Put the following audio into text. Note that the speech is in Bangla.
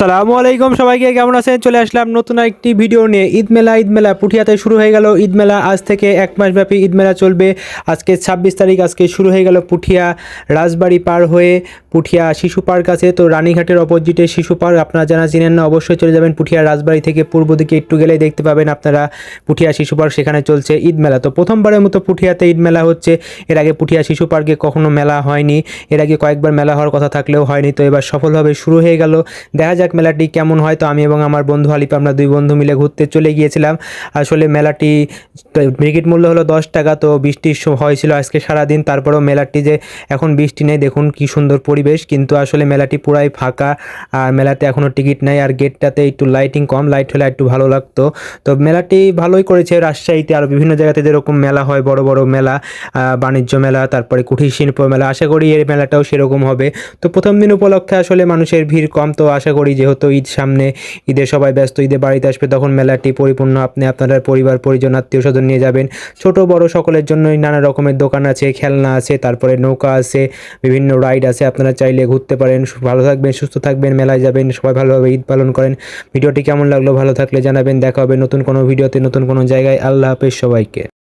আসসালামু আলাইকুম সবাইকে, কেমন আছেন? চলে আসলাম নতুন একটি ভিডিও নিয়ে। ঈদ মেলা পুঠিয়াতে শুরু হয়ে গেল। ঈদ মেলা আজ থেকে এক মাস ব্যাপী ঈদ মেলা চলবে। আজকে 26 তারিখ, আজকে শুরু হয়ে গেল পুঠিয়া রাজবাড়ি পার হয়ে পুঠিয়া শিশু পার্ক আছে। তো রানীঘাটের অপোজিটে শিশু পার্ক, আপনারা যারা চিনেন না অবশ্যই চলে যাবেন। পুঠিয়া রাজবাড়ি থেকে পূর্ব দিকে একটু গেলেই দেখতে পাবেন আপনারা পুঠিয়া শিশু পার্ক, সেখানে চলছে ঈদ মেলা। তো প্রথমবারের মতো পুঠিয়াতে ঈদ মেলা হচ্ছে। এর আগে পুঠিয়া শিশু পার্কে কখনো মেলা হয়নি, এর আগে কয়েকবার মেলা হওয়ার কথা থাকলেও হয়নি। তো এবার সফলভাবে শুরু হয়ে গেল। দেখা যাক মেলাটি কেমন হয়। তো আমি এবং আমার বন্ধু হালিফ, আমরা দুই বন্ধু মিলে ঘুরতে চলে গিয়েছিলাম। আসলে মেলাটি টিকিট মূল্য হলো 10 টাকা। তো বৃষ্টি হয়েছিল আজকে সারাদিন, তারপরেও মেলাটি যে এখন বৃষ্টি নেই, দেখুন কি সুন্দর পরিবেশ। কিন্তু আসলে মেলাটি পুরাই ফাঁকা, আর মেলাতে এখনও টিকিট নেই। আর গেটটাতে একটু লাইটিং কম, লাইট হলে একটু ভালো লাগতো। তো মেলাটি ভালোই করেছে। রাজশাহীতে আর বিভিন্ন জায়গাতে যেরকম মেলা হয়, বড় বড় মেলা, বাণিজ্য মেলা, তারপরে কুটির শিল্প মেলা, আশা করি এই মেলাটাও সেরকম হবে। তো প্রথম দিন উপলক্ষে আসলে মানুষের ভিড় কম। তো আশা করি যেহেতু ঈদ সামনে, ঈদে সবাই ব্যস্ত, ঈদে বাড়িতে আসবে, তখন মেলাটি পরিপূর্ণ। আপনি আপনার পরিবার পরিজন আত্মীয় স্বজন নিয়ে যাবেন। ছোট বড় সকলের জন্যই নানা রকমের দোকান আছে, খেলনা আছে, তারপরে নৌকা আছে, বিভিন্ন রাইড আছে। আপনারা চাইলে ঘুরতে পারেন। ভালো থাকবেন, সুস্থ থাকবেন, মেলায় যাবেন, সবাই ভালোভাবে ঈদ পালন করেন। ভিডিওটি কেমন লাগলো ভালো থাকলে জানাবেন। দেখা হবে নতুন কোনো ভিডিওতে, নতুন কোনো জায়গায়। আল্লাহ হাফেজ সবাইকে।